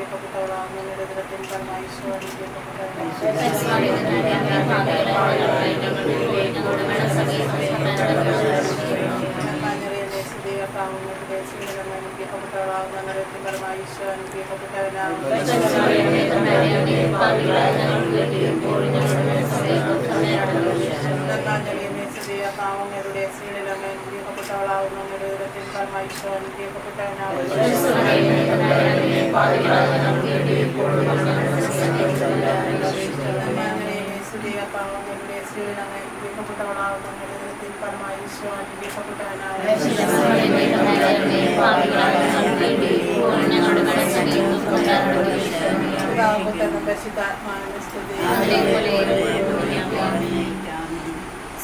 അനുഗ്രഹിക്കപ്പെട്ടവളാകുന്നു. ഉദരത്തിൻ ഫലമായി ഈശോ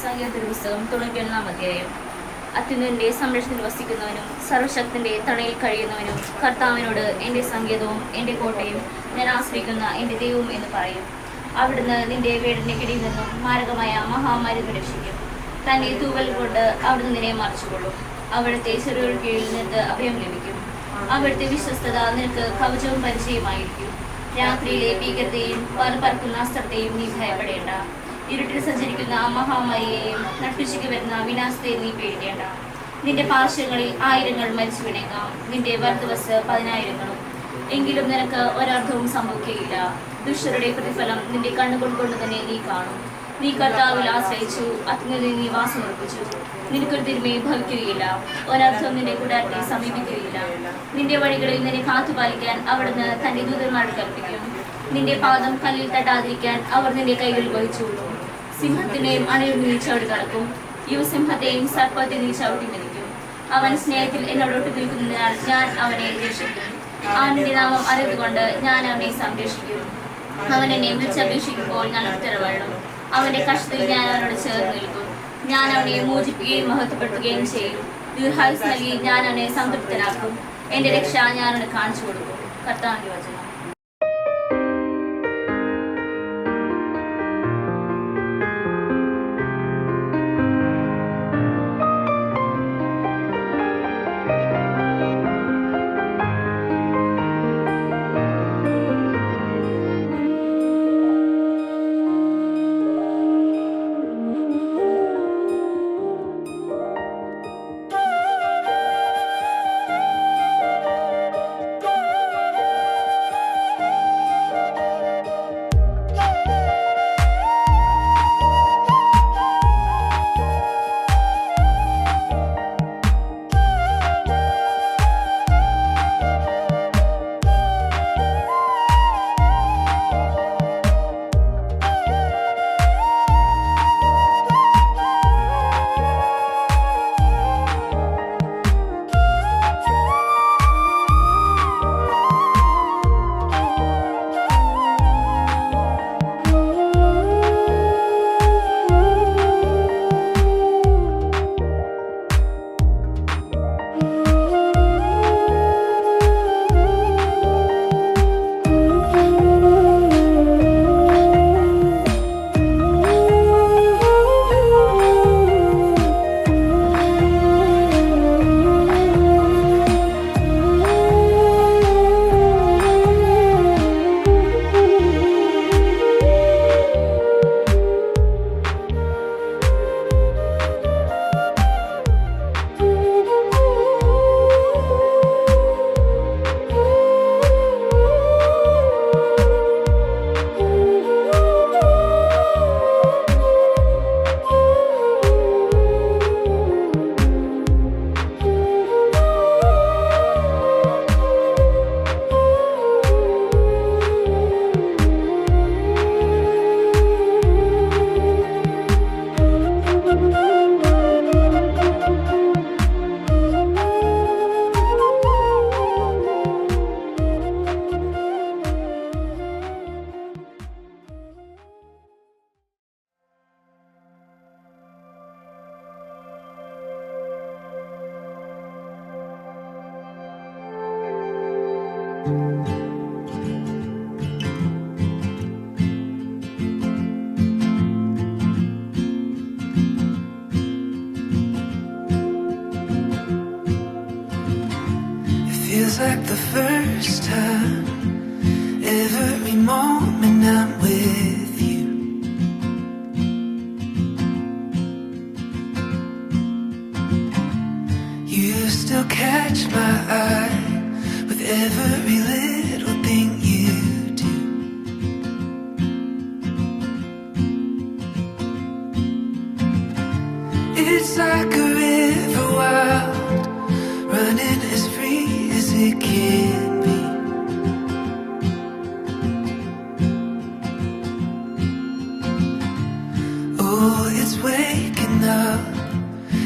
സംഗീതത്തിന്റെ പുസ്തകം 91 അധ്യായം. അത്യുന്നതന്റെ സംരക്ഷണത്തിൽ വസിക്കുന്നവനും സർവശക്തന്റെ തണയിൽ കഴിയുന്നവനും കർത്താവിനോട് എന്റെ സംഗീതവും എന്റെ കോട്ടയും ഞാൻ ആശ്രയിക്കുന്ന എന്റെ ദൈവവും എന്ന് പറയും. അവിടുന്ന് നിന്റെ വീടിന്റെ കിടിയിൽ നിന്നും മാരകമായ മഹാമാരി രക്ഷിക്കും. തന്റെ തൂവൽ കൊണ്ട് അവിടുന്ന് നിന്നെ മറച്ചുകൊള്ളും. അവിടുത്തെ ചെറുകൾ കീഴിൽ നിനക്ക് അഭയം ലഭിക്കും. അവിടുത്തെ വിശ്വസ്തത നിനക്ക് കവചവും പരിചയമായിരിക്കും. രാത്രിയിലെ ഭീകരതയും പറക്കുന്ന അസ്ത്രത്തെയും നീ ഭയപ്പെടേണ്ട. ഇരുട്ടിൽ സഞ്ചരിക്കുന്ന മഹാമാരിയെയും നട്ടുച്ചയ്ക്ക് വരുന്ന വിനാശത്തെ നീ പേടിക്കേണ്ട. നിന്റെ പാർശ്വങ്ങളിൽ 1000 മരിച്ചു വീണേക്കാം, നിന്റെ വലതുവശത്ത് 10,000. എങ്കിലും നിനക്ക് ഒരർത്ഥവും സംഭവിക്കുകയില്ല. ദുഷ്ടരുടെ പ്രതിഫലം നിന്റെ കണ്ണുകൾ കൊണ്ട് തന്നെ നീ കാണും. നീ കർത്താവിൽ ആശ്രയിച്ചു, അത്യുന്നതനിൽ നീ വാസമുറപ്പിച്ചു. നിനക്കൊരു തിന്മയും ഭവിക്കുകയില്ല, ഒരർത്ഥം നിന്റെ കൂടാരത്തെ സമീപിക്കുകയില്ല. നിന്റെ വഴികളിൽ നിന്നെ കാത്തുപാലിക്കാൻ അവിടുന്ന് തന്റെ ദൂതന്മാരോട് കൽപ്പിക്കും. നിന്റെ പാദം കല്ലിൽ തട്ടാതിരിക്കാൻ അവർ നിന്റെ കൈകളിൽ വഹിച്ചുകൊള്ളും. സിംഹത്തിനെയും അണയും നീ ചവിട്ടി കടക്കും, യുവസിംഹത്തെയും സർപ്പത്തെയും നീ ചവിട്ടി മരിക്കും. അവൻ സ്നേഹത്തിൽ എന്നോടൊട്ട് നിൽക്കുന്നതിനാൽ ഞാൻ അവനെ രക്ഷിക്കും. അവന്റെ നാമം അറിഞ്ഞുകൊണ്ട് ഞാൻ അവനെ സംരക്ഷിക്കും. അവൻ എന്നെ വിളിച്ചപേക്ഷിക്കുമ്പോൾ ഞാൻ ഉത്തരവാഴും. അവന്റെ കഷ്ടത്തിൽ ഞാൻ അവനോട് ചേർന്ന് നിൽക്കും. ഞാൻ അവനെ മോചിപ്പിക്കുകയും മഹത്വപ്പെടുത്തുകയും ചെയ്യും. ദീർഘായുസ് നൽകി ഞാൻ അവനെ സംതൃപ്തനാക്കും. എന്റെ രക്ഷ ഞാൻ അവന് കാണിച്ചു കൊടുക്കും. കർത്താവിന്റെ വചനം. Feels like the first time every moment I'm with you. You still catch my eye with every little thing you do. It's like a river wild, running as free as it can be. Oh, it's waking up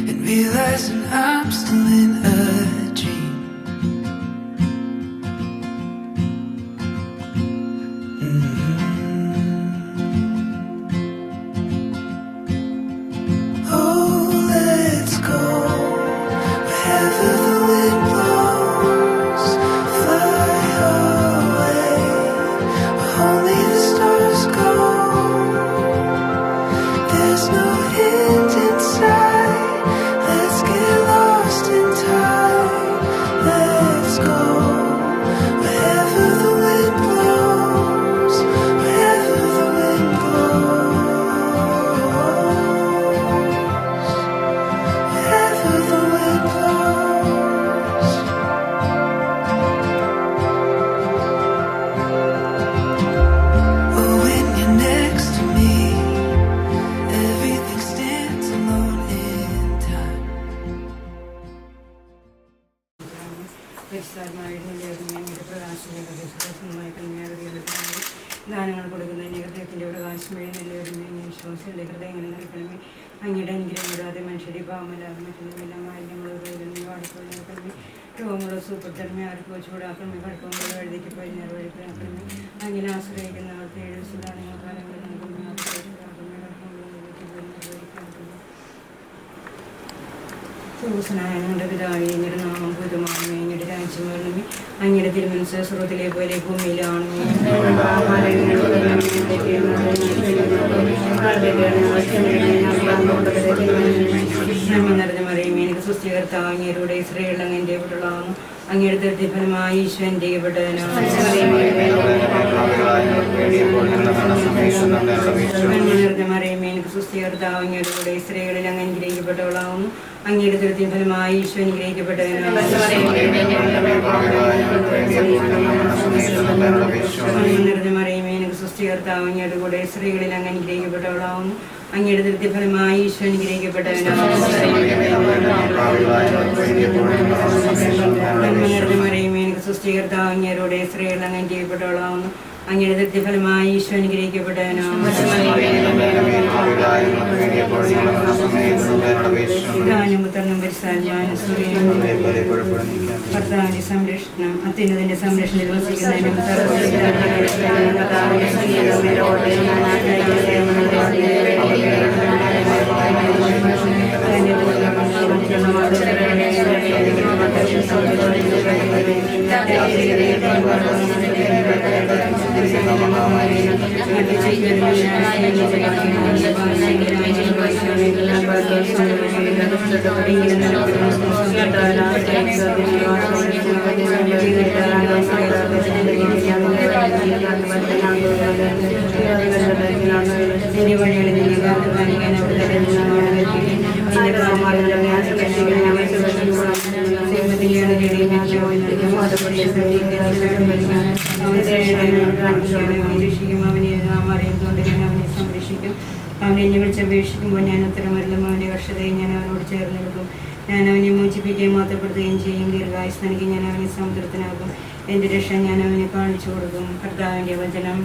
and realizing I'm still in a dream. Oh, let's go wherever the wind blows. Fly away where only the stars go. There's no end in sight. Let's get lost in time. Let's go wherever the wind blows. Wherever the wind blows. Wherever the wind blows. Oh, when you're next to me, everything stands alone in time. ദാനങ്ങൾ കൊടുക്കുന്നതിന് ഹൃദയത്തിൻ്റെ പ്രകാശമേ നല്ലൊരുമേ വിശ്വാസത്തിൻ്റെ ഹൃദയങ്ങൾ നൽകണമേ. അങ്ങയുടെ അനുഗ്രഹം കൂടാതെ മനുഷ്യരെ പാവമല്ലാതെ മറ്റൊന്നുമെല്ലാം മാലിന്യങ്ങളോട് വാടിക്കൊള്ളണമേ. രോഗങ്ങളോ സൂപ്പർത്തരമേ ആർക്ക് വെച്ചുകൂടാക്കണമേ. കടക്കങ്ങളോ എഴുതിക്ക് പതിനാറ് വഴിക്കണമേ. അങ്ങനെ ആശ്രയിക്കുന്ന ആൾക്ക് 7 സുധാനങ്ങൾ കാലങ്ങൾ നൽകുന്നു. ഞങ്ങളുടെ പിതാവേ, അങ്ങയുടെ നാമം പൂജിതമാകണമേ. അങ്ങയുടെ രാജ്യം വരണമേ. അങ്ങയുടെ തിരുമനസ്സ് സ്വർഗ്ഗത്തിലെ പോലെ ഭൂമിയിലാണ്. നന്മ നിറഞ്ഞ മറിയമേ, എനിക്ക് സുസ്ഥികർത്താവ് അങ്ങയുടെ സ്ത്രീകൾ അങ്ങൻ്റെ വീട്ടിലാകുന്നു. അങ്ങയുടെ ദൃഢഫലമായി ഈശ്വരൻ്റെ നന്മ നിറഞ്ഞ മറിയമേ, എനിക്ക് സുസ്ഥികർത്താവ് അങ്ങയുടെ സ്ത്രീകളിൽ അങ്ങ് അനുഗ്രഹിക്കപ്പെട്ടവളാകുന്നു. അങ്ങയുടെ ദൃഢഫലമായി ഈശ്വരൻ അനുഗ്രഹിക്കപ്പെട്ടവനാണ്. നിറഞ്ഞ മറിയമേ, എനിക്ക് സുസ്ഥികർത്താവ് അങ്ങയുടെ കൂടെ സ്ത്രീകളിൽ അങ്ങ് അനുഗ്രഹിക്കപ്പെട്ടവളാകുന്നു. അങ്ങയുടെ ദൃഢഫലമായി ഈശ്വരൻ അനുഗ്രഹിക്കപ്പെട്ടവനാണ്. മറിയമേ, എനിക്ക് സുസ്ഥികർത്താവ് അങ്ങയുടെ സ്ത്രീകൾ അങ്ങ് അനുഗ്രഹിക്കപ്പെട്ടവളാകുന്നു. അങ്ങയുടെ ദൃഢഫലമായി ഈശ്വരൻ അനുഗ്രഹിക്കപ്പെട്ടവനാണ്. പുത്രനും പരിശുദ്ധാത്മാവിനും കർത്താവിന്റെ സംരക്ഷണം അത്യുന്നതിന്റെ സംരക്ഷണത്തിൽ വസിക്കുന്നതിനും എന്റെ വഴികളിൽ നിന്ന് കാത്തു പാലിക്കാൻ അവനെ എന്നെ വിളിച്ചപേക്ഷിക്കുമ്പോൾ ഞാൻ ഉത്തരമരുളും. അവൻ്റെ കർഷതയെ ഞാൻ അവനോട് ചേർന്ന് നിൽക്കും. ഞാൻ അവനെ മോചിപ്പിക്കുകയും മാറ്റപ്പെടുത്തുകയും ചെയ്യും. ദീർഘായുസ് നൽകി ഞാൻ അവനെ സമുദ്രത്തിനാകും. എൻ്റെ രക്ഷ ഞാൻ അവനെ കാണിച്ചു കൊടുക്കും. കർത്താവിൻ്റെ വചനം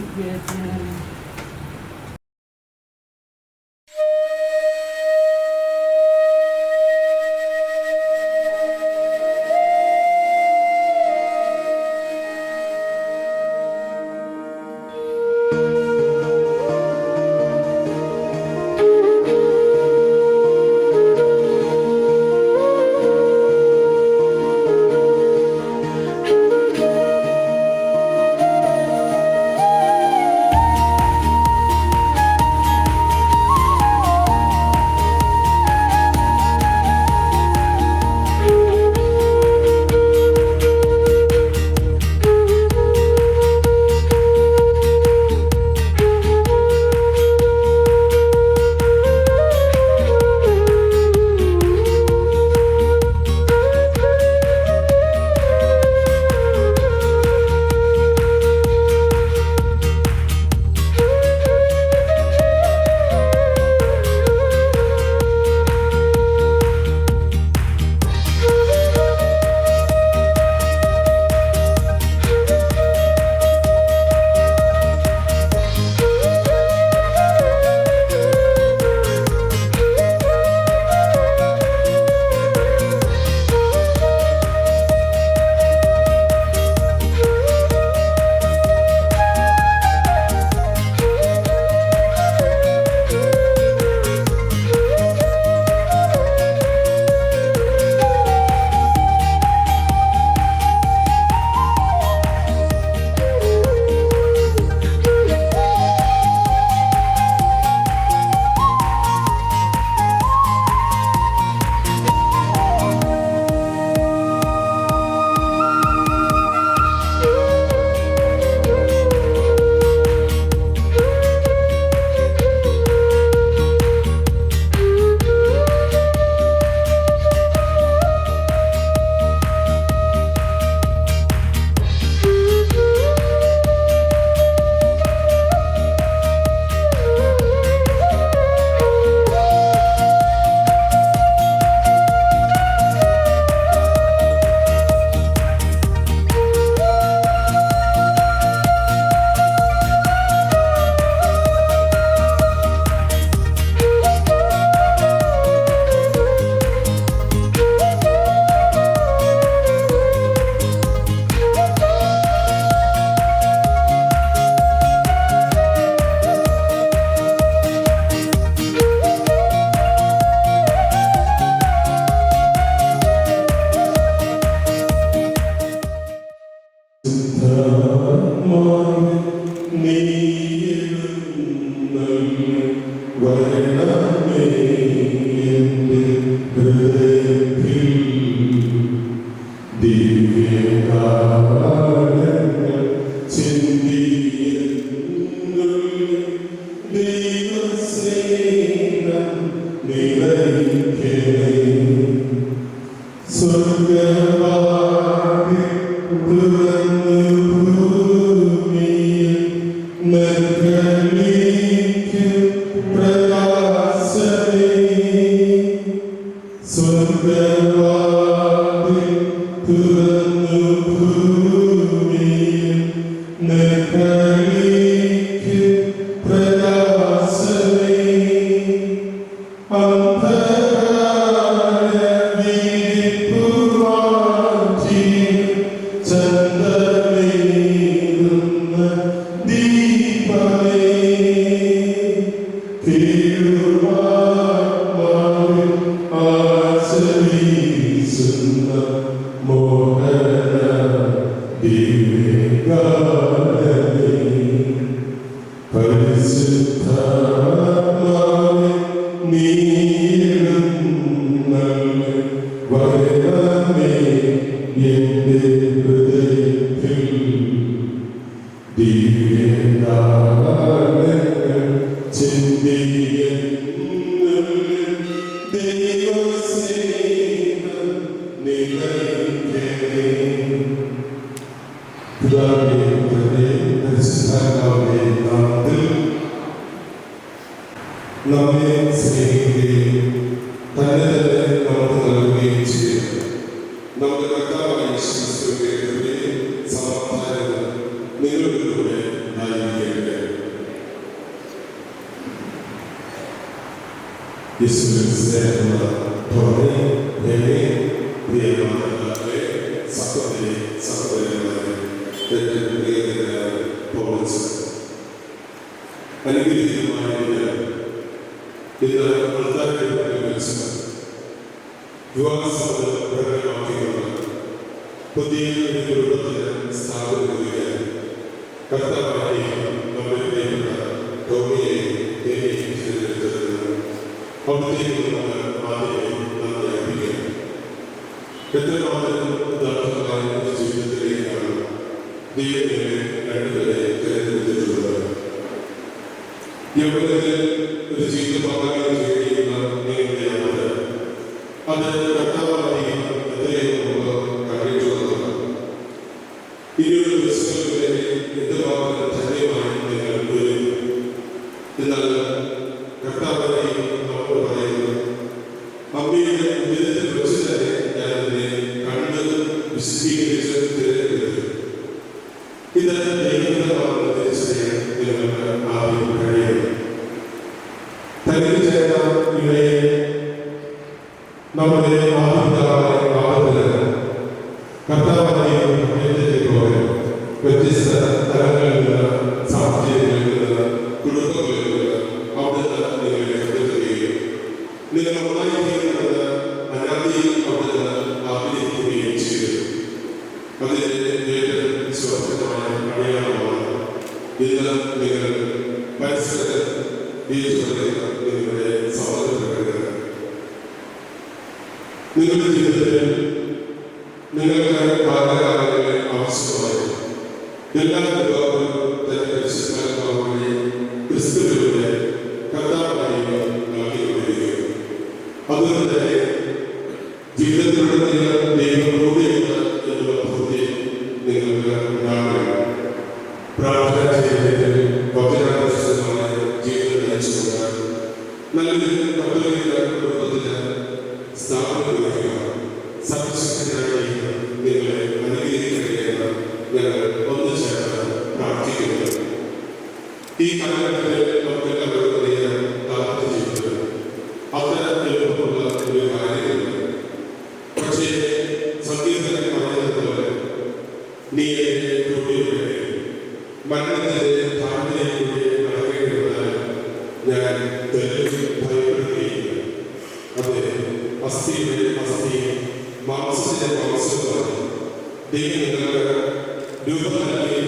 രൂപം നൽകി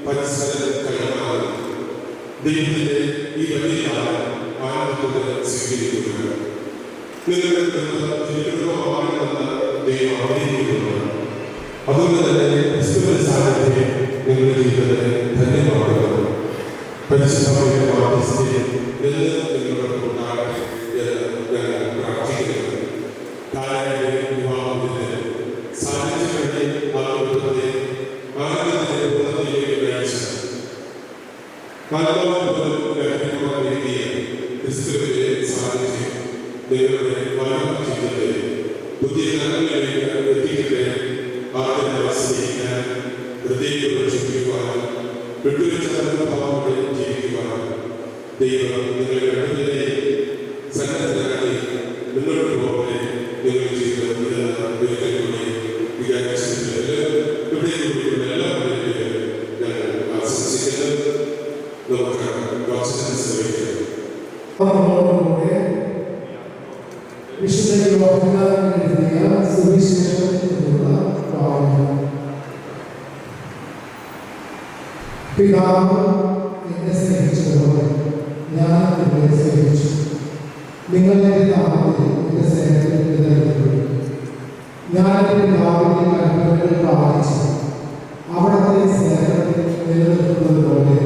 പരസ്പരം കൈമാറുന്നു. ദൈവത്തിന്റെ ഈ വലിയ ആനന്ദത്തോടെ സ്വീകരിക്കുക. നിങ്ങളുടെ ദൈവമാണെന്ന് ദൈവം ആഗ്രഹിക്കുന്നുണ്ട്. അതുകൊണ്ട് തന്നെ ക്രിസ്തുവിന്റെ സാന്നിധ്യം നിങ്ങളുടെ ജീവിതത്തെ ധന്യമാക്കുക. പരിശുദ്ധമായ മാധ്യസ്ഥതയിൽ നിങ്ങളോട് ഉണ്ടാകട്ടെ എന്ന് ഞങ്ങൾ പ്രാർത്ഥിക്കുന്നു. കാലയുടെ വിവാഹത്തിന് സാന്നിധ്യങ്ങളുടെ ആനന്ദത്തെ പൂർണ്ണതയിലേക്ക് നയിച്ച ക്രിസ്തുവിന്റെ സാന്നിധ്യം നിങ്ങളുടെ ജീവിതത്തെ പുതിയ തലങ്ങളിലേക്ക് എത്തിക്കട്ടെ. ആദ്യം സ്നേഹിക്കാൻ, ഹൃദയത്തോടെ ക്ഷമിക്കുവാനും വിട്ടുവീഴ്ച ഭാവത്തോടെ ജീവിക്കുവാനും ദൈവം നിങ്ങളുടെ രണ്ടുപേരെ സന്നദ്ധരാക്കി മുന്നോട്ട് പോകട്ടെ. നിങ്ങളുടെ ജീവിതം ഒരിക്കൽ കൂടി വിചാരിച്ചിട്ടുള്ള ഇവിടെ കൂടിയുള്ള എല്ലാവരുടെയും ഞങ്ങൾ ആശംസിക്കുന്നു. നമുക്ക് വാചനം ശ്രമിക്കാം. വിശുദ്ധ യോഹന്നാൻ എഴുതിയ സുവിശേഷത്തിലുള്ള വായന. പിതാവ് എന്നെ സ്നേഹിച്ചതുപോലെ ഞാൻ നിങ്ങളെ സ്നേഹിച്ചു. നിങ്ങൾ എൻ്റെ നാമത്തിൽ എൻ്റെ സ്നേഹത്തിൽ നിലനിൽക്കുന്നു. ഞാൻ എൻ്റെ പിതാവിൻ്റെ കൽപ്പനകൾ പാലിച്ച് അവിടുത്തെ സ്നേഹത്തിൽ നിലനിൽക്കുന്നത് പോലെ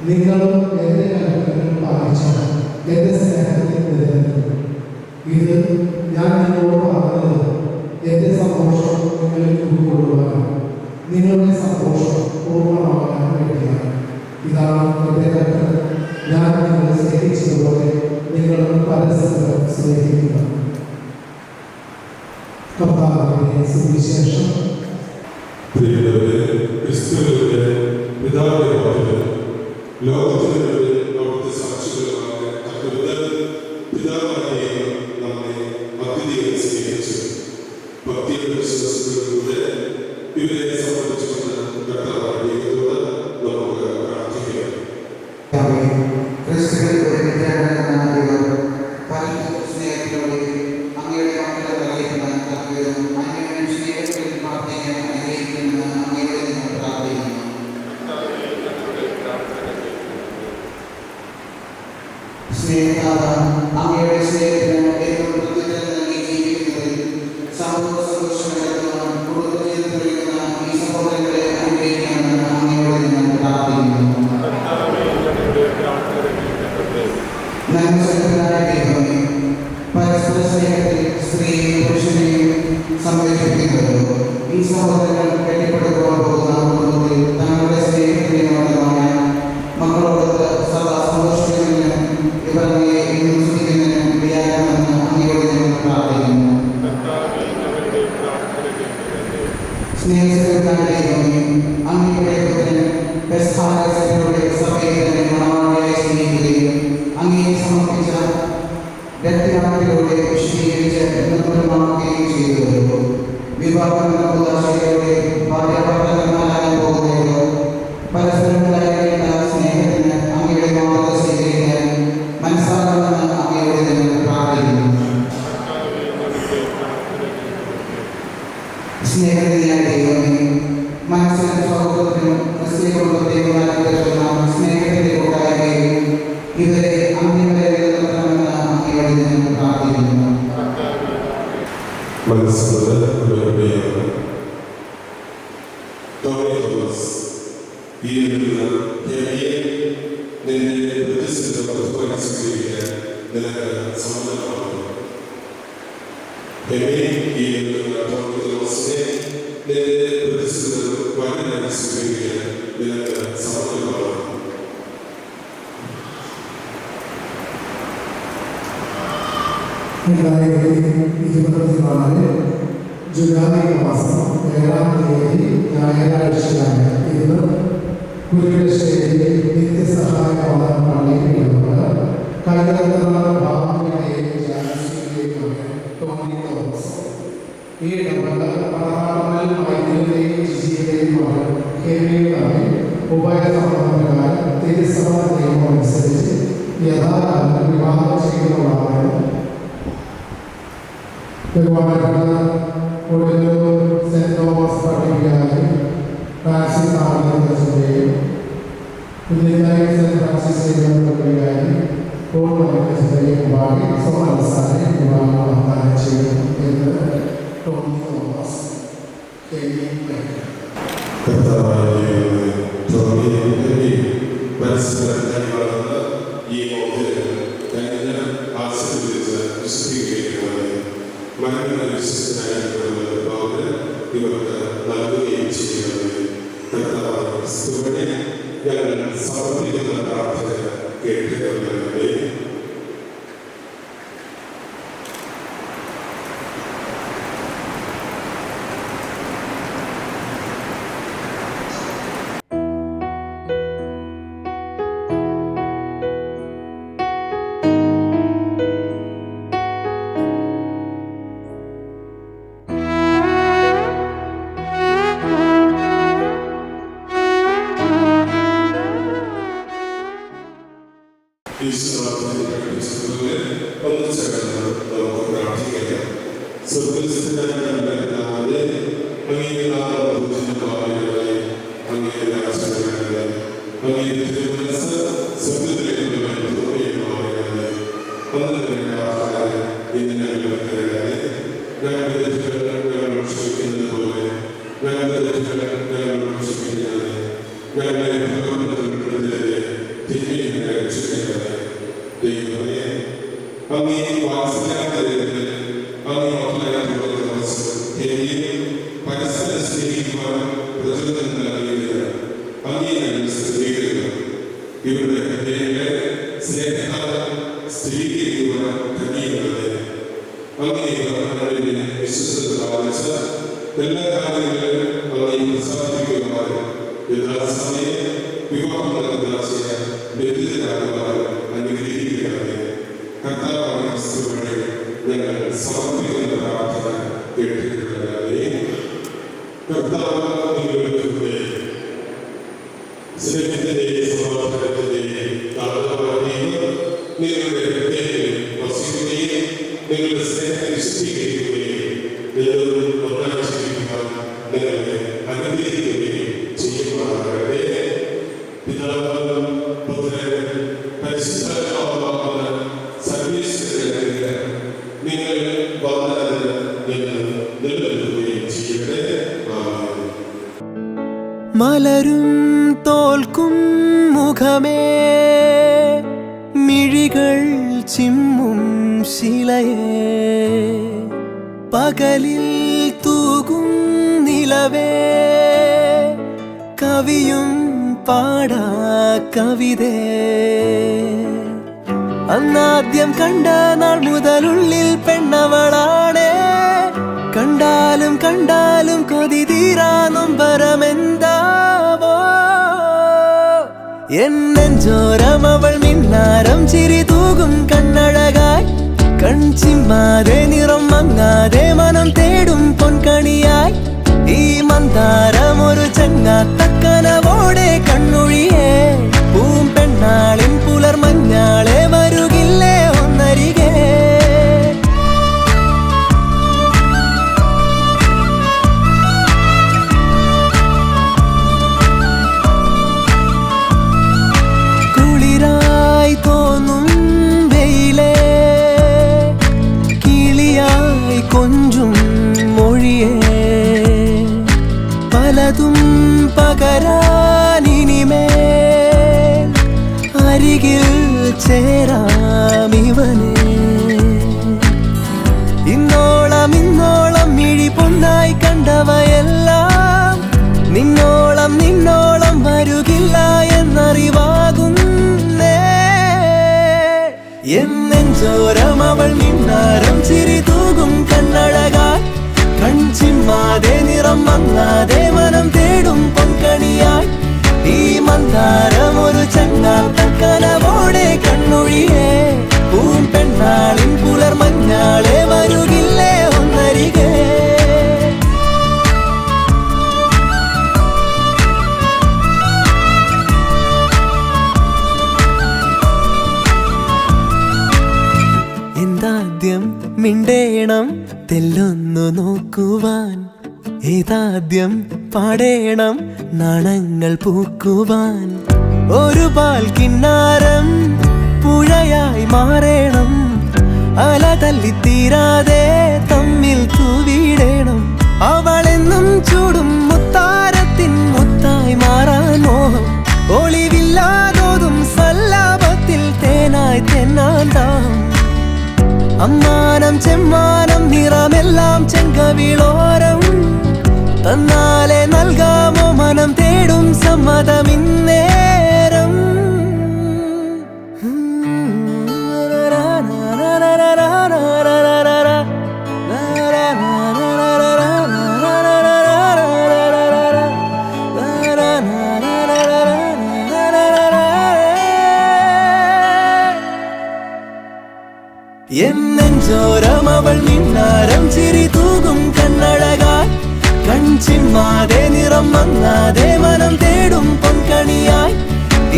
നിങ്ങളും എൻ്റെ കൽപ്പനകൾ പാലിച്ച് എൻ്റെ സ്നേഹത്തിൽ നിലനിൽക്കുന്നു. ഇത് ഞാൻ നിങ്ങളോട് പറഞ്ഞത് എൻ്റെ സന്തോഷം നിങ്ങളിൽ ഉൾക്കൊള്ളുവാനും നിങ്ങളുടെ സന്തോഷം പൂർണ്ണമാകാൻ വേണ്ടിയാണ്. ഇതാണ് എൻ്റെ കൽപ്പന. ഞാൻ നിങ്ങളെ സ്നേഹിച്ചതുപോലെ നിങ്ങളും പരസ്പരം സ്നേഹിക്കുക. കർത്താവിന്റെ സുവിശേഷം. ക്രിസ്തുവിന്റെ പിതാവിന്റെ വാക്കിൽ ലോകത്തിന് അവിടുത്തെ സാക്ഷികളുമായ പിതാവായ നമ്മെ അത്യധികം സ്നേഹിച്ചു. ഭക്തിയുടെ വിശ്വാസത്തിലൂടെ ഇവരെ സംബന്ധിച്ചുകൊണ്ട് കർത്താവായ ദൈവത്തോട് നമുക്ക് പ്രാർത്ഥിക്കാം. അങ്ങയുടെ സ്നേഹത്തിന് ഏറ്റവും പ്രതിഫലം നൽകി ജീവിക്കുന്നതിൽ സന്തോഷം കണ്ടെത്തുവാൻ കുടുംബജീവിതത്തിൽ ഈ സഹോദരങ്ങളെ അനുഗ്രഹിക്കണമെന്ന് അങ്ങയോട് ഞാൻ പ്രാർത്ഥിക്കുന്നു. നന്മസംഗതനായ ദൈവമേ, പരസ്പര സ്നേഹത്തിൽ സ്ത്രീയെയും പുരുഷനെയും സംയോജിപ്പിക്കുന്നത് ഈ സഹോദരങ്ങൾ കെട്ടിപ്പടുക്കുവാൻ പോകുന്ന കുടുംബത്തിൽ തങ്ങളുടെ സ്നേഹത്തിന് മാത്രമായ മക്കളോട് സദാ സന്തോഷിക്കുന്നതിന് ഇവരെ ഇന്നും സ്തുതിക്കുന്നതിനും ഇടയാക്കണമെന്ന് അങ്ങയോട് ഞങ്ങൾ പ്രാർത്ഥിക്കുന്നു. സ്നേഹസംഗതനായ ദൈവമേ, അങ്ങയുടെ പുത്രൻ പെസഹായുടെ സഭയെ തന്നെ മണവാളിയായി സ്നേഹിക്കുകയും അങ്ങയെ സമർപ്പിച്ച രക്തയാത്രയിലൂടെ വിശദീകരിച്ച് നിർമ്മലമാക്കുകയും ചെയ്തു. വിവാഹം ഉദാശയോടെ ഭാര്യാഭർത്താക്കന്മാരാകാൻ പോകുന്നവരോ പരസ്പരം ഉണ്ടാകേണ്ട സ്നേഹത്തിന് അങ്ങയുടെ മാതൃക സ്വീകരിക്കാൻ മനസ്സാകണമെന്ന് അങ്ങയോട് ഞങ്ങൾ പ്രാർത്ഥിക്കുന്നു. സ്നേഹത്തിനായ ദൈവമേ, മനസ്സിനും സൗഹൃദത്തിനും ക്രിസ്തീയ കുടുംബത്തെയും നൽകുന്ന സ്നേഹത്തിന്റെ കൂട്ടായ്മയും ഇവരെ അന്യവരെ നിലനിർത്തണമെന്ന് അങ്ങയോട് ഞങ്ങൾ പ്രാർത്ഥിക്കുന്നു. ജൂലൈ മാസം 7-ാം തീയതി ഞായറാഴ്ചയാണ്. ഇന്ന് കുരുവിശ്ശേരി നിത്യസഹായ പള്ളിയിലുള്ള കൈതത്തറ ഭാവനയുടെയും ടോണി തോമസ്, ഈ ഇടപെടൽ പണാർമൽ മൈത്രിയുടെയും ജിജിയുടെയും മകൾ ഹേമിയുമായി ഉഭയസമ്മതപ്രകാരം തിരുസഭ നിയമം അനുസരിച്ച് യഥാകാലം വിവാഹം ചെയ്യുന്നതാണ്. ബഹുമാനപ്പെട്ട കൊടുങ്ങല്ലൂർ സെന്റ് തോമസ് പള്ളിക്കാരും ഫ്രാൻസിസ് പുതിയതായി സെന്റ് ഫ്രാൻസിസ് വികാരി പൂർണ്ണ സോമനസാരെ വിവാഹം വാഗ്ദാനം ചെയ്യുന്നു എന്ന് ടോണി തോമസ് ഇവർക്ക് നൽകുകയും ചെയ്യുന്നത് ഞങ്ങൾ സമർപ്പിക്കുന്ന പ്രാർത്ഥന കേട്ടുകൊള്ളേ. മലരും തോൽക്കും മുഖമേ മിഴികൾ ചിമ്മും ശിലയേ പകലിൽ തൂകും നിലവേ കവിയും പാടാ കവിതേ അന്നാദ്യം കണ്ട നാൾ മുതലുള്ളിൽ പെണ്ണവളാണേ കണ്ടാലും കണ്ടാലും കൊതി തീരാ നൊമ്പരമെന്താവോ എന്നെഞ്ചോരം അവൾ മിന്നാരം ചിരി തൂകും കണ്ണഴകായി കൺചിമ്മാതെ നിറം മങ്ങാതെ മനം തേടും പൊൻകണിയായി ഈ മന്ദാരം ഒരു ചങ്ങാത്തക്കനവോടെ കണ്ണൊഴിയേ പൂമ്പെണ്ണാളിൻ പുലർമഞ്ഞാളെ വരുകില്ലേ ഒന്നരികെ തോന്നും വെയിലേ കിളിയായി കൊഞ്ചും മൊഴിയേ പലതും പകരാനിനിമേൽ അരികിൽ ചേരാമിവനേ ഇന്നോളം ഇന്നോളം മിഴി പൊന്നായി കണ്ടവയെല്ലാം നിന്നോളം നിന്നോളം വരുകില്ല എന്നറിവാകും എന്നെഞ്ചോരം അവൾ മിന്നാരം ചിരി തൂകും കണ്ണഴകായി കൺചിമ്മാതെ നിറം മങ്ങാതെ മനം തേടും പൊൻകണിയായി ഈ മന്ദാരം ഒരു ചങ്ങാത്തക്കനവോടെ കണ്ണൊഴിയേ പൂമ്പെണ്ണാളിൻ പുലർമഞ്ഞാളെ വരുകില്ലേ ഒന്നരികെ എന്താദ്യം മിണ്ടേണം തെല്ലൊന്നു നോക്കുവാൻ ഏതാദ്യം പാടേണം നാണങ്ങൾ പൂക്കുവാൻ ഒരു പാൽ കിന്നാരം പുഴയായി മാറേണം, അല തല്ലിത്തീരാതെ തമ്മിൽ തൂവിടേണം. അവളെന്നും ചൂടും മുത്താരത്തിൻ മുത്തായി മാറാൻ മോഹം, ഒളിവില്ലാതോതും സല്ലാപത്തിൽ തേനായി തെന്നാൻ ദാഹം. അമ്മാനം ചെമ്മാനം നിറമെല്ലാം ചെങ്കവിളോരം, തന്നാലെ നൽകാമോ മനം തേടും സമ്മതമിന്നേരം. എന്നെഞ്ചോരം അവൾ മിന്നാരം ചിരി തൂകും കണ്ണഴകാൽ, കൺചിമ്മാതെ നിറം മങ്ങാതെ മനം തേടും പൊൻകണിയായി.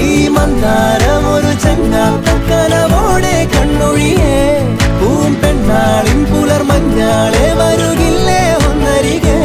ഈ മന്ദാരം ഒരു ചങ്ങാത്തക്കനവോടെ കണ്ണൊഴിയേ, പൂം പെണ്ണാളിൻ പുലർമഞ്ഞാളെ വരുകില്ലേ ഒന്നരികെ.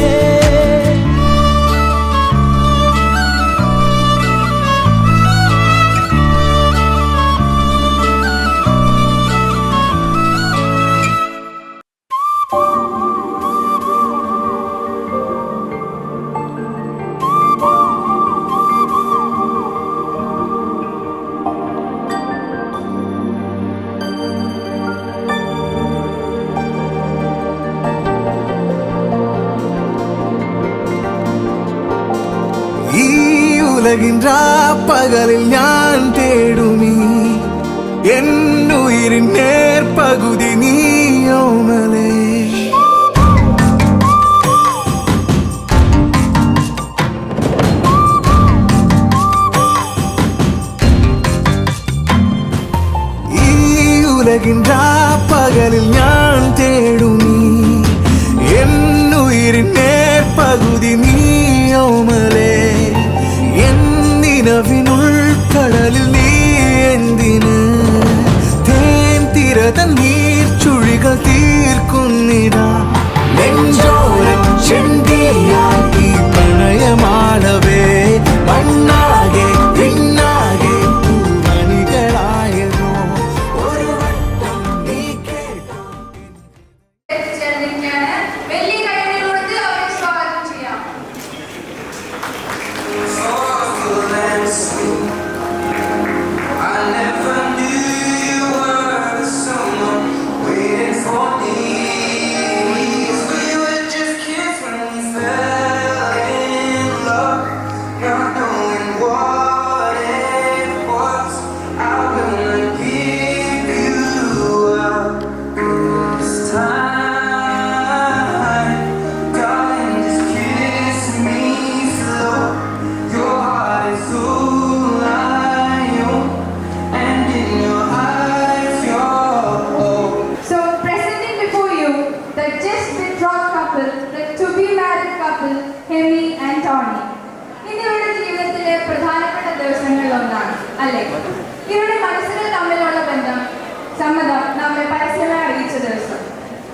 உலகின்ற பகலில் ஞான் தேடுமீ என்னுயிரின் நேர்பகுதி நீயோமலே. உலகின்ற பகலில் ஞான் தேடுமீ என்னுயிரின் நேர்பகுதி நீயோமலே. നിലവിനുൾ കടലിൽ നീ എന്തിന് തേൻ നീർ ചുഴികൾ തീർക്കുന്നിതാ. നെഞ്ചോരം ചെണ്ടിയായി പ്രണയമാണവേ, മണ്ണാകെ പിന്നാകെ പൂവണികളായതോ ഒരു വട്ടം നീ കേട്ടോ. വെള്ളി കൈകൾ കൊടുത്ത് അവരെ സ്വാഗതം ചെയ്യാം. പ്രധാനപ്പെട്ട ദിവസങ്ങളിലൊന്നാണ് അല്ലേ? ഇവരുടെ മനസ്സുകൾ തമ്മിലുള്ള ബന്ധം സമ്മതം നമ്മെ പരസ്യമായി അറിയിച്ച ദിവസം.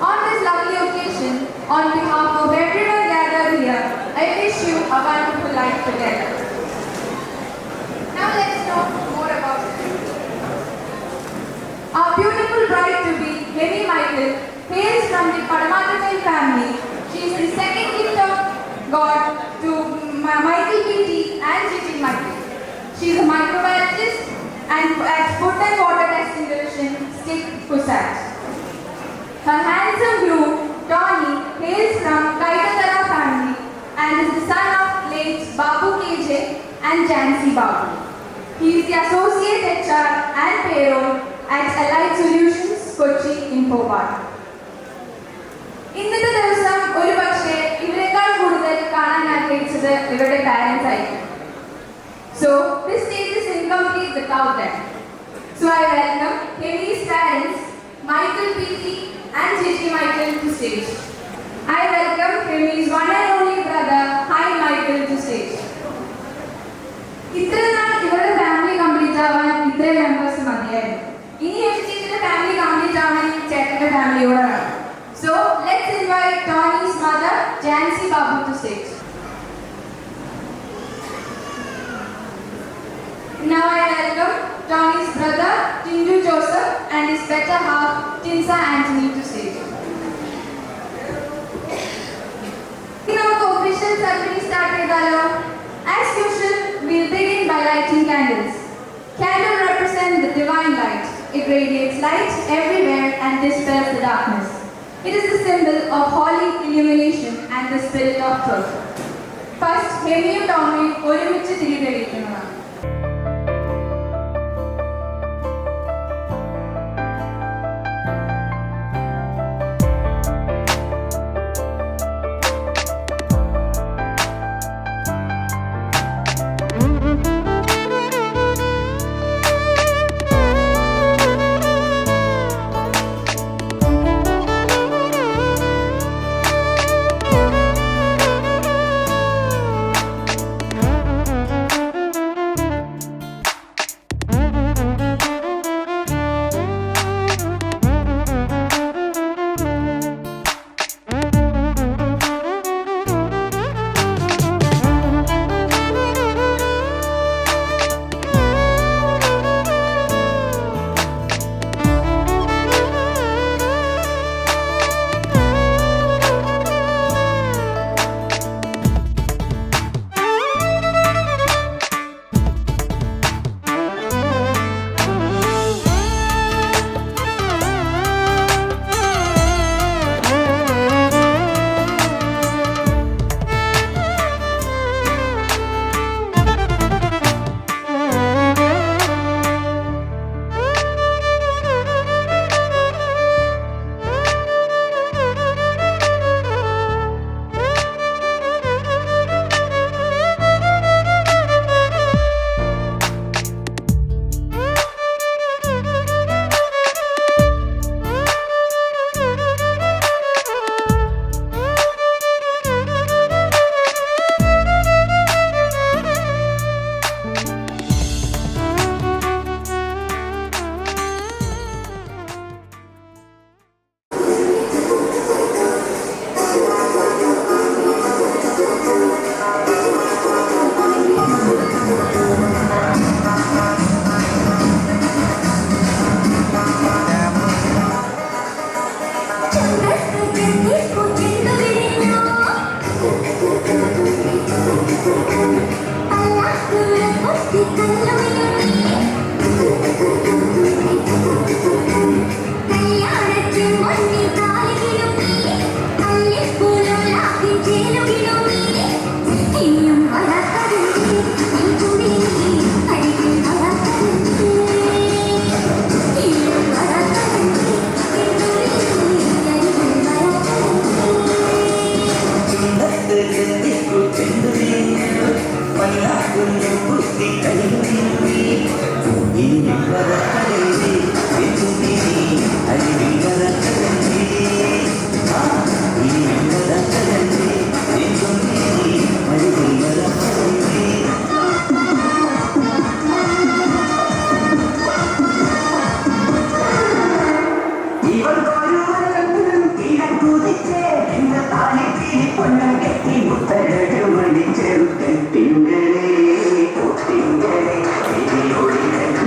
On this lovely occasion, on behalf of everyone gathered here, I wish you a wonderful life together. Now let's know more about it. Our beautiful bride-to-be, Hemi Michael, hails from the Padmanathan family. She is the second gift of God to Michael P.T. and G.T. Michael. She is a microbiologist and at Food and Water Testing Division, State Pusat. Her handsome groom, Tony, hails from Kaitatara family and is the son of late Babu K.J. and Jansi Babu. He is the Associate HR and Payroll at Allied Solutions, Kochi, in Hobart. ഇന്നത്തെ ദിവസം ഒരു പക്ഷേ ഇവരെക്കാൾ കൂടുതൽ കാണാൻ ആഗ്രഹിച്ചത് ഇവരുടെ parents ആയിരിക്കും. So this stage is incomplete without them. So I welcome Hemi's parents, Michael P.T. and G.T. Michael to stage. I welcome Hemi's one and only brother, Hi Michael, to stage. ഇത്ര നാൾ ഇവരുടെ family complete ആവാൻ ഇത്രയും members മതിയായിരുന്നു. ഇനി ചേച്ചിയുടെ family complete ആവാൻ ചേട്ടന്റെ ഫാമിലിയോടാണ്. So let's invite Tony's mother, Jansi Babu, to stage. Now I welcome Tony's brother, Tindu Joseph, and his better half, Tinsa Anthony, to stage. In our official ceremony started, as usual, we'll begin by lighting candles. Candles represent the divine light. It radiates light everywhere and dispels the darkness. It is the symbol of holy illumination and the spirit of truth. First, Hemium Tommy ഒരുമിച്ച് തിരിതെളിക്കുന്നതാണ്. Tingale, tingale,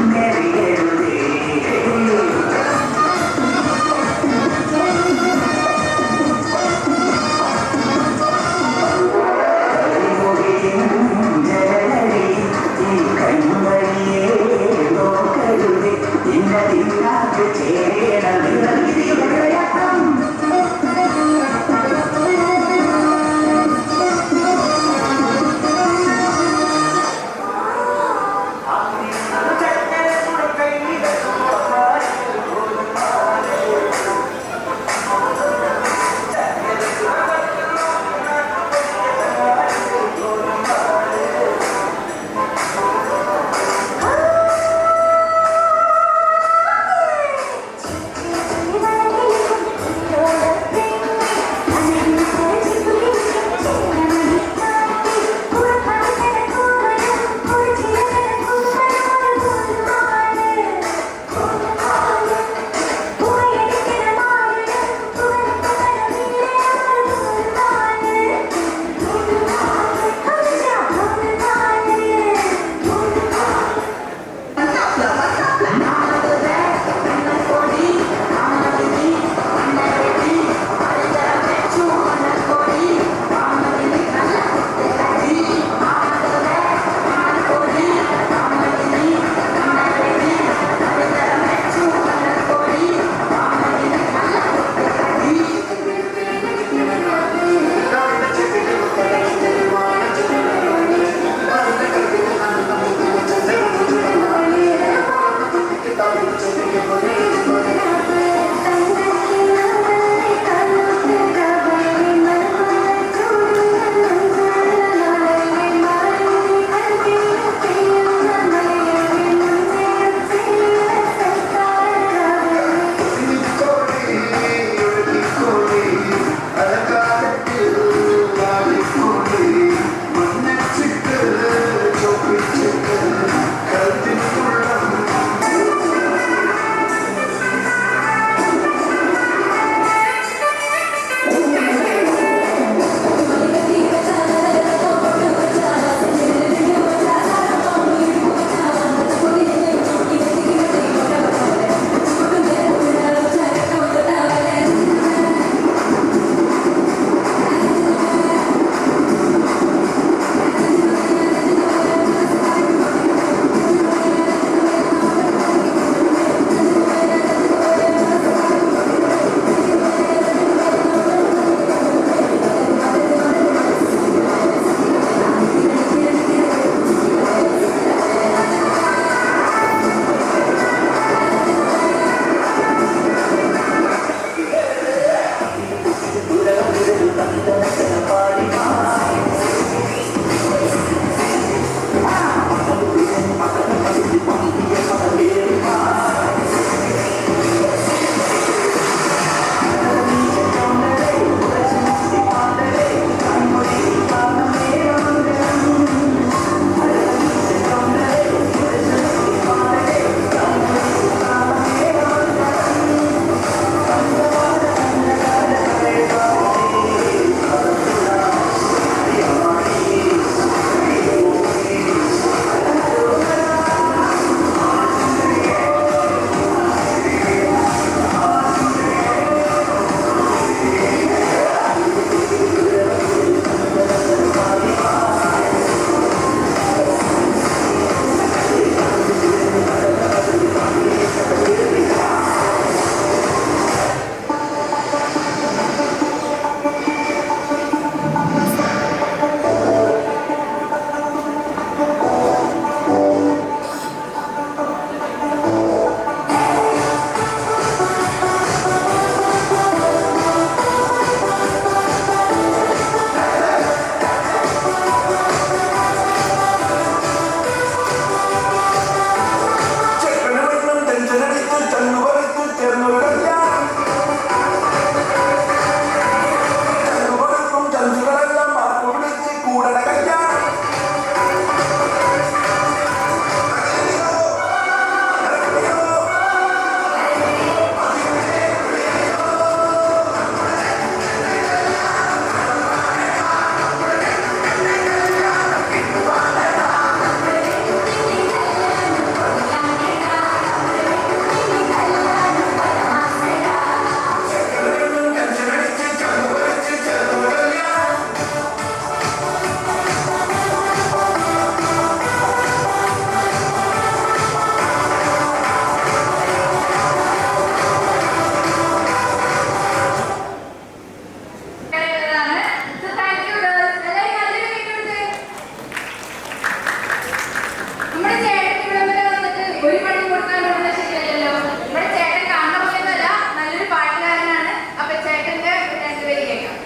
നമ്മുടെ ചേട്ടൻ ഇവിടെ വരെ വന്നിട്ട് ഒരു പണി കൊടുക്കാനുള്ള ശരിയല്ലല്ലോ. നമ്മുടെ ചേട്ടൻ കാണുന്ന പോലെയൊന്നുമല്ല, നല്ലൊരു പാട്ടുകാരനാണ്. അപ്പൊ ചേട്ടന്റെ രണ്ടുപേര് കേൾക്കാം.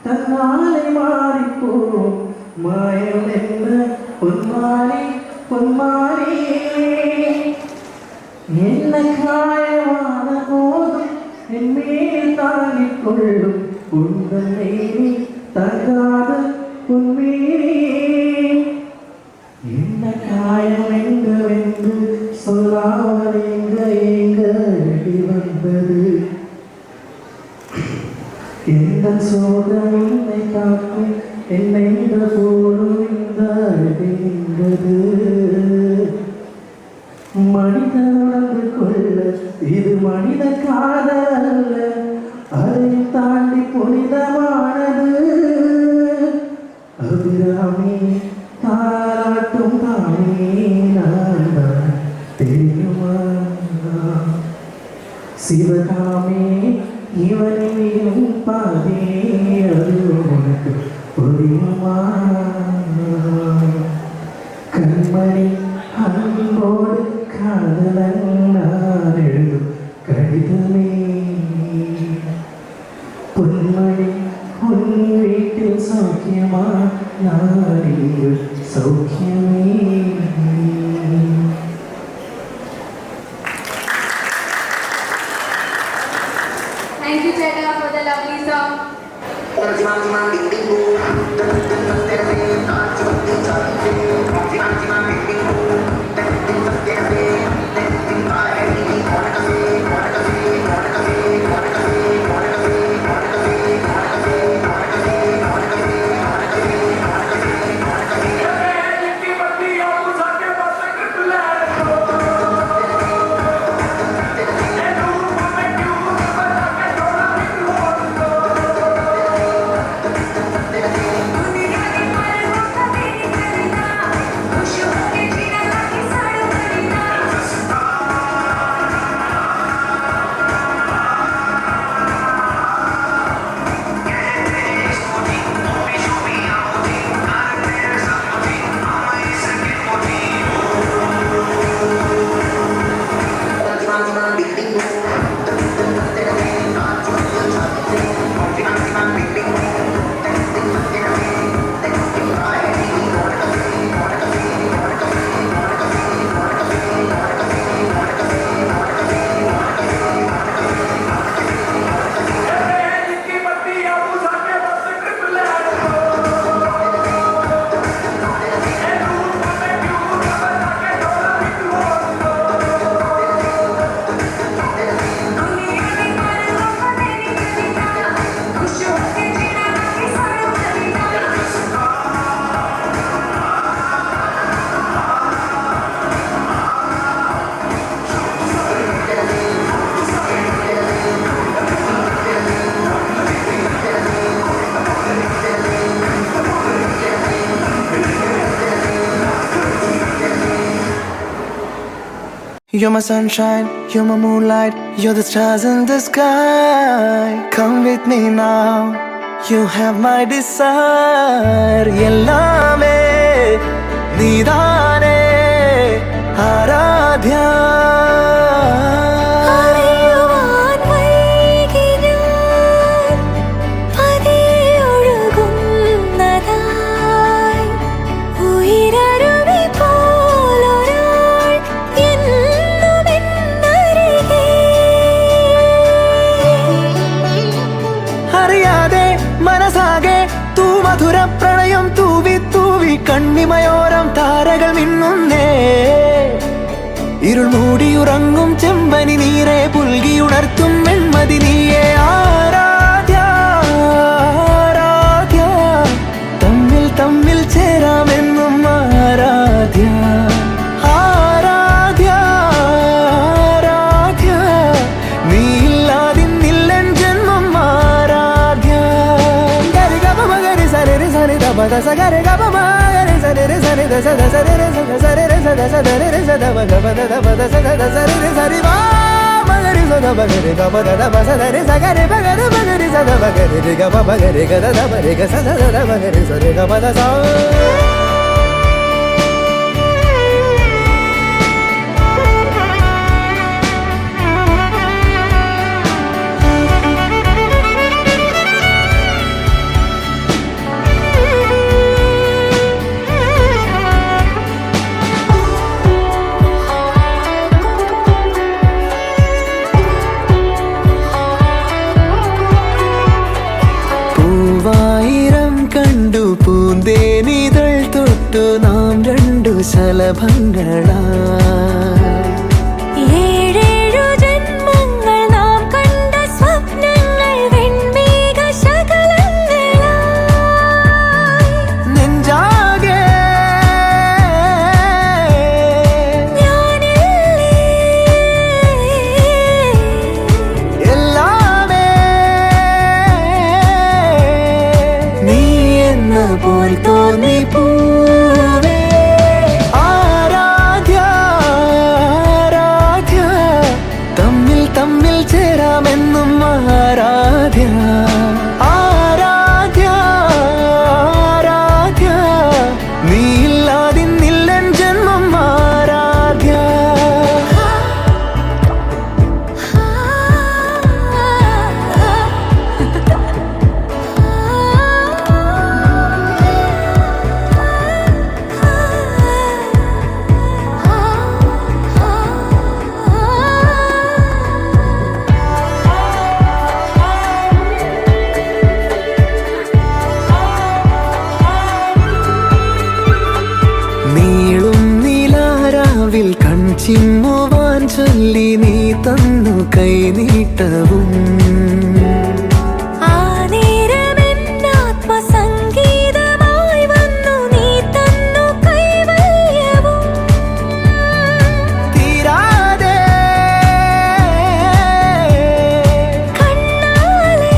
തന്നാലെ മാറിപ്പോ മായമെന്ന് പൊന്മാരി പൊന്മാരി എന്ന കായമാണ് പോതും എന്മേൽ താങ്ങിക്കൊള്ളും ഉണ്ടേരി തകാതെ പൊന്മേരി എന്ന കായമെങ്ക വെന്ന് சொல்லாமலேங்க எங்க வந்தது எந்த சோதனை என்னை காக்கும் என்னை போலும் இந்த அழுகின்றது மனிதன் உணர்ந்து கொள்ள இது மனித காதல் அல்ல, அதை தாண்டி புனிதமானது. அபிராமி தாராட்டும் தானே நான் தான் தெரியுமா, சிவகாமே இவனின் பாதே அது உனக்கு புரியுமா. கண்மணி அன்போடு காதலன் நான் எழுதும் கடிதமே, பொன்மணி உன் வீட்டில் சௌக்கியமா, நான் இங்கு சௌக்கியமே. Thank you, Cheta, for the lovely song. You're my sunshine, you're my moonlight, you're the stars in the sky. Come with me now, you have my desire. Yellame needane aradhya. മധുര പ്രണയം തൂവി തൂവി കണ്ണിമയോരം താരകൾ മിന്നുന്നേ. ഇരുൾ മൂടിയുറങ്ങും ചെമ്പനി നീരെ പുൽകിയുണർത്തും വെൺമതി നീയെ. ആരാധ്യ ആരാധ്യ തമ്മിൽ തമ്മിൽ ചേരാമെന്നും ആരാധ്യ ആരാധ്യ ആരാധ്യ നീയില്ലാതിന്നില്ലൻ ജന്മം Aaradhya. Bada sagare gaba magare sare sare da sada sare sare sare sada sare sare da bada bada bada sada sare sare ba magare sada bagare ga ba da ba sa da re sa ga re ba ga da bagare sa da bagare re ga ba bagare ga da ba re ga sa da da bagare sa re ga ba da sa. പൂന്തേനിതൾ തൊട്ടു നാം രണ്ടു ശലഭങ്ങളായി ഏഴേഴു ജന്മങ്ങൾ നാം കണ്ട സ്വപ്നങ്ങൾ വെൺമേഘ ശകലങ്ങളായി നെഞ്ചാകെ ഞാനില്ലേ എല്ലാമേ നീ എന്ന പോൽ തോന്നി പൂവേ ആരാധ്യ ആരാധ്യ തമ്മിൽ തമ്മിൽ ചേരാമെന്നും ആരാധ്യ ആരാധ്യ ആരാധ്യ നീയില്ലാതിന്നില്ലൻ ജന്മം ആരാധ്യ. നീളും നീലാരാവിൽ കൺചിമ്മുവാൻ ചൊല്ലി നീ തന്നു കൈനീട്ടവും ആ നേരമെന്നാത്മസംഗീതമായി വന്നു നീ തന്നു കൈവല്യവും തീരാതെ കണ്ണാലേ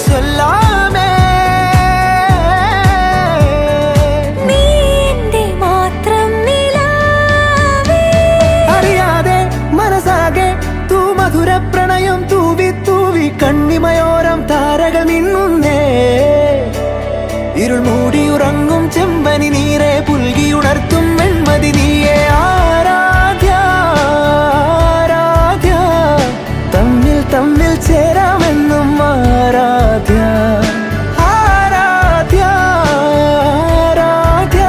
ചൊല്ലാമേ നീ എന്റെ മാത്രം നിലാവേ അറിയാതെ മനസ്സാകെ തൂ മധുര പ്രണയം തൂവി തൂവി കണ്ണിമയോരം താരകൾ മിന്നുന്നേ ഇരുൾ മൂടിയുറങ്ങും ചെമ്പനി നീരെ പുൽകിയുണർത്തും വെൺമതി നീയെ ആരാധ്യ ആരാധ്യ തമ്മിൽ തമ്മിൽ ചേരാമെന്നും ആരാധ്യ ആരാധ്യ ആരാധ്യ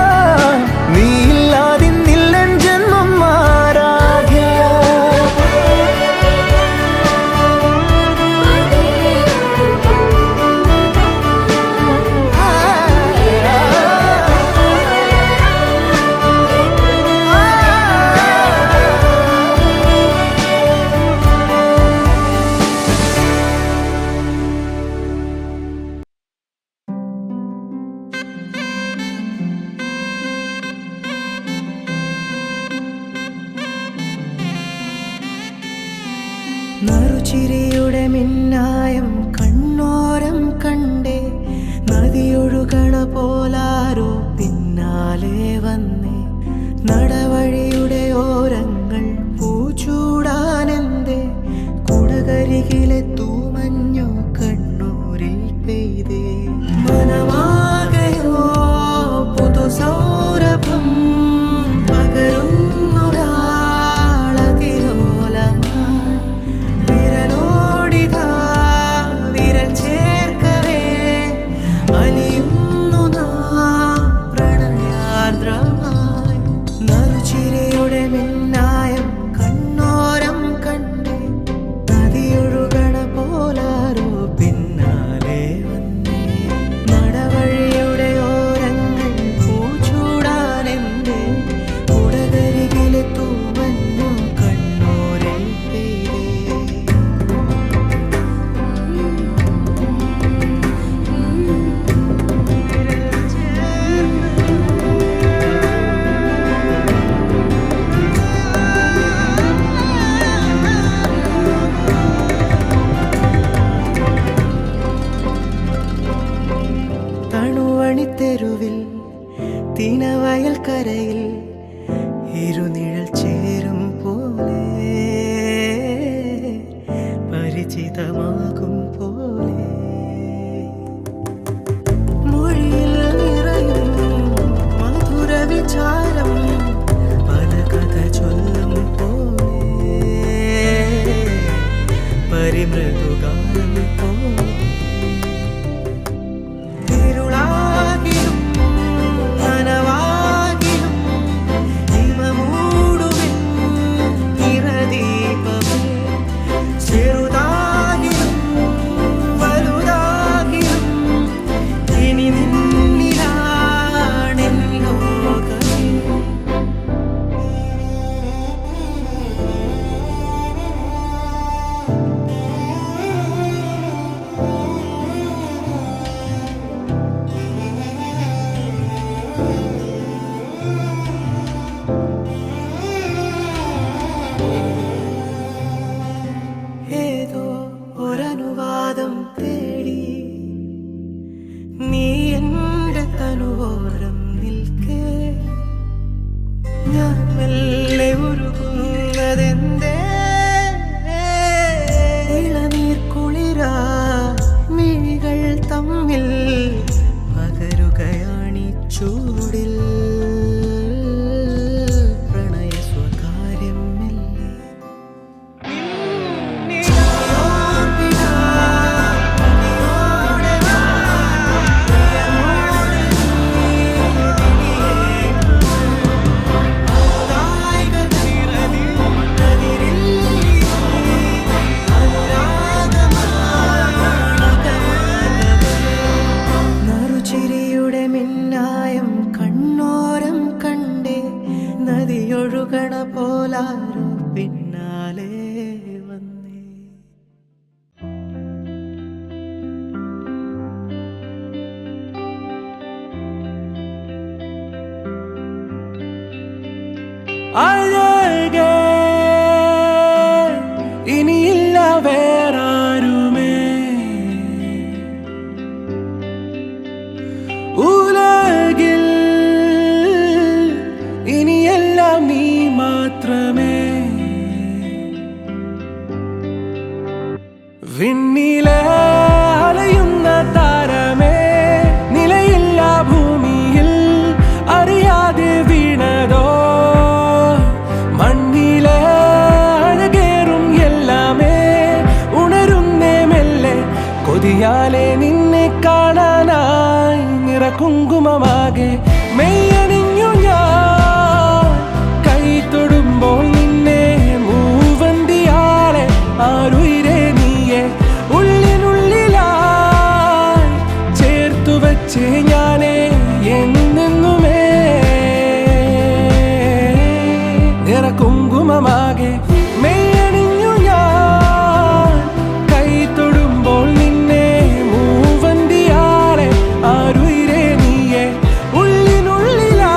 നീയില്ലാതിന്നില്ലൻ ജന്മം ആരാധ്യ. നറുചിരിയുടെ മിന്നായം കണ്ണോരം കണ്ടേ നദിയൊഴുകണ പോലാരോ പിന്നാലെ വന്നേ നടവഴിയുടെ ഓരങ്ങൾ പൂച്ചൂടാനെന്തേ കുടകരികിലെ തൂമഞ്ഞു കണ്ണൂരിൽ പെയ്തേ മനമാകയോ പുതുസൗരഭം പകരുന്നൊരാളതിലോലമായി വിരലോടിതാ വിരൽ ചേർക്കവേ അലിയുന്നു നാം പ്രണയാർദ്രമായി നറുചിരിയുടെ മിന്നായം കണ്ണോരം കണ്ടേ നദിയൊഴുകണ പോലാരോ പിന്നാലെ വന്നേ നടവഴിയുടെ ഓരങ്ങൾ പൂച്ചൂടാനെന്തേ കുടകരികിലെ തൂമഞ്ഞു കണ്ണൂരിൽ പെയ്തേ. തണുവണിത്തെരുവിൽ തിനവയൽ കരയിൽ ഇരുനിഴൽ ചേരും പോലെ ജീവിതമാകും പോലെ മൊഴിയിൽ നിറയും മധുര വിചാരം പല കഥ ചൊല്ലും പോലെ പരിമൃദുഗാനം പോലെ ഇരുളാകിലും നനവാകിലും ഹിമമൂടുമെൻ നിറദീപമേ ചെറുതാകിലും വലുതാകിലും ഇനി നിന്നിലാണെൻ ലോകമേ ഏതോ ഒരനുവാദം തേടി നീ എൻ്റെ തനുവോരം നിൽക്കേ ഞാൻ മെല്ലെ ഉരുകുന്നതെന്തേ ഇളനീർ കുളിരാ മിഴികൾ തമ്മിൽ പകരുകയാണി ചൂടിൽ പ്രണയ സ്വകാര്യം മെല്ലെ നറുചിരിയുടെ മിന്നായം കണ്ണോരം കണ്ടേ നദിയൊഴുകണ പോലാരോ പിന്നാലെ വന്നേ അഴകേ ഇനിയില്ല വേറാരുമേ ഉലകിൽ ഇനിയെല്ലാം നീ മാത്രമേ വിണ്ണിലെ അലയുന്ന താരമേ നിലയില്ല ഭൂമിയിൽ അറിയാതെ വീണതോ മണ്ണിലെ അഴകേറും എല്ലാമേ ഉണരുന്നേ മെല്ലെ കൊതിയാലെ നിന്നെ കാണാനായി നിറകുങ്കുമമാകെ മെയ്യണിഞ്ഞു ഞാൻ കൈ തൊടുമ്പോൾ നിന്നെ മൂവന്തിയാലെ ആരുയിരെ നീയെ ഉള്ളിനുള്ളിലായി ചേർത്തു വച്ചേ ഞാനേ എന്നെന്നുമേ നിറകുങ്കുമമാകെ മെയ്യണിഞ്ഞു ഞാൻ കൈ തൊടുമ്പോൾ നിന്നെ മൂവന്തിയാലെ ആരുയിരെ നീയെ ഉള്ളിനുള്ളിലായി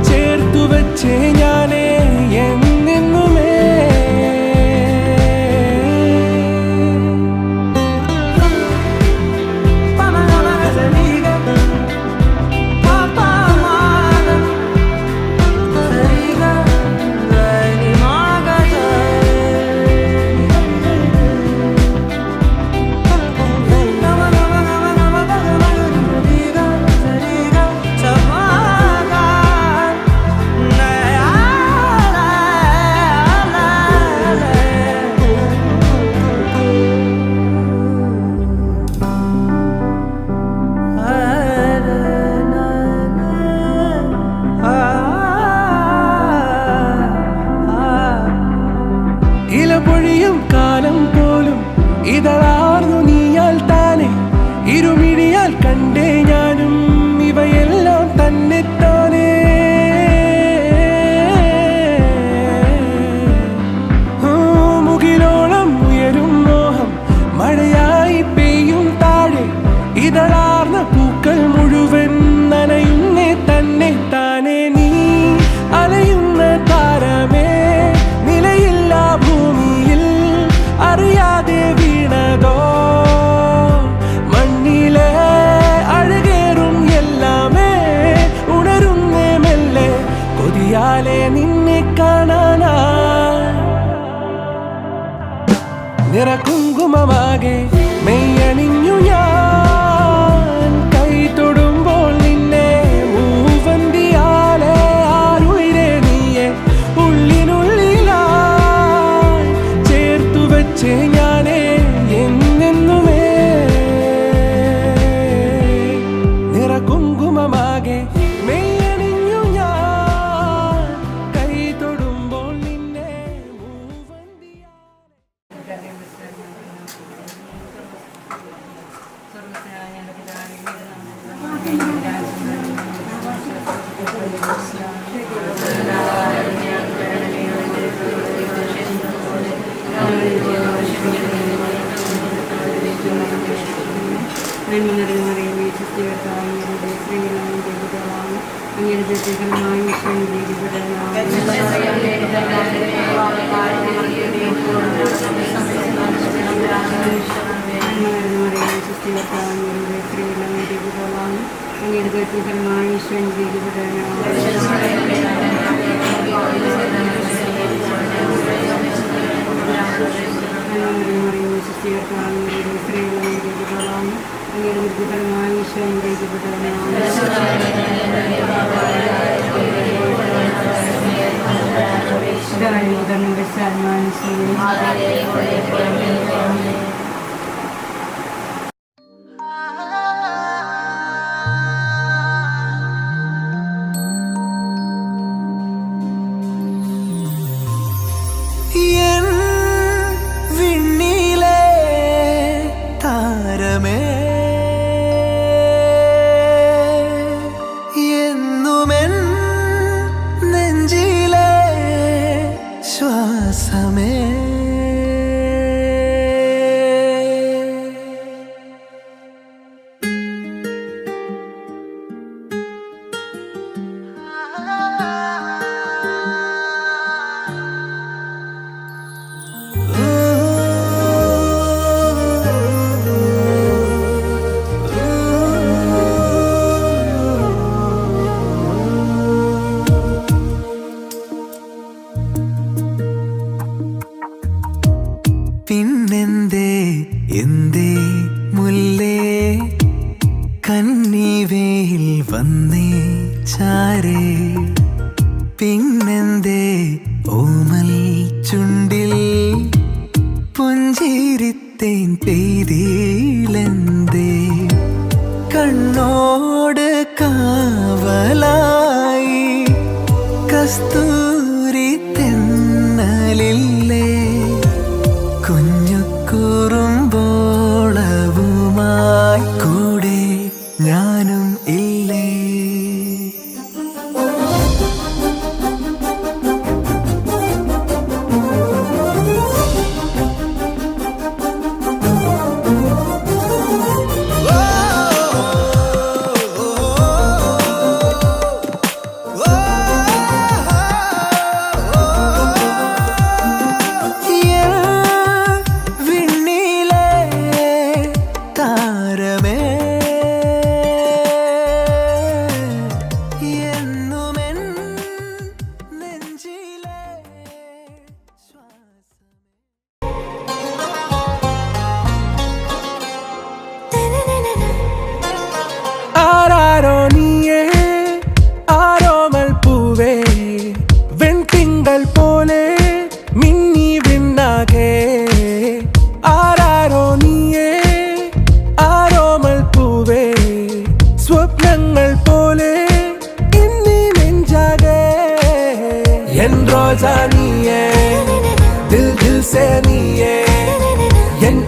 ചേർത്തു വച്ചേ ഞാനേ എന്നെന്നുമേ സ്വർഗത്തിനായ ഞങ്ങളുടെ പിതാവേ, എൻ വിണ്ണിലെ താരമേ, എന്നുമെൻ നെഞ്ചിലെ ശ്വാസമേ, പിന്നെന്തേ എന്തേ മുല്ലേ കന്നിവേയിൽ വന്നേ ചാരേ, പിന്നെന്തേ ഓമൽ ചുണ്ടിൽ പുഞ്ചിരിത്തേൻ പെയ്തിലെന്തേ, കണ്ണോട് കാവലായി കസ്തൂരി തെന്നലില്ലേ, കുഞ്ഞു കുറുമ്പോളവുമായി കൂടെ ഞാനും ഇല്ലേ.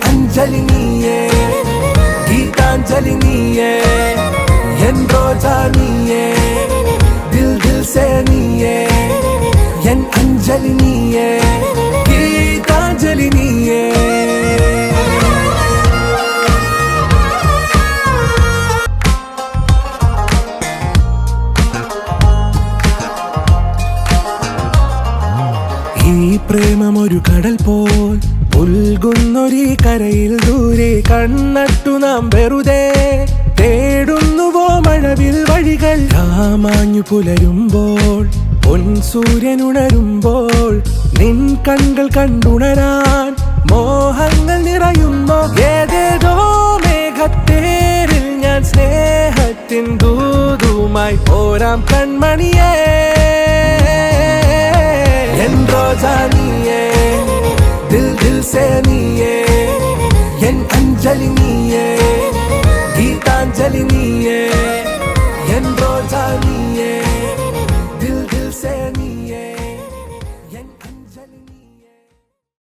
अंजलि नीये गीतांजलि नीये एन रोजा नीये दिल दिल से नीये एन अंजलि नीये गीतांजलि नीये പ്രേമമൊരു കടൽ പോൽ ഉൽകുന്നൊരു കരയിൽ ദൂരെ കണ്ണട്ടു നാം വെറുതെ തേടുന്നുവോ മഴവിൽ വഴികൾ രാമാഞ്ഞു പുലരുമ്പോൾ പൊൻ സൂര്യനുണരുമ്പോൾ നിൻ കണ്ണുകൾ കണ്ടുണരാൻ മോഹങ്ങൾ നിറയുമ്പോ ഏതേതോ മേഘത്തേരിൽ ഞാൻ സ്നേഹത്തിൻ ദൂതുമായി പോരാം കൺമണിയേ एन रोजा नीये दिल दिल से नीये एन अंजलि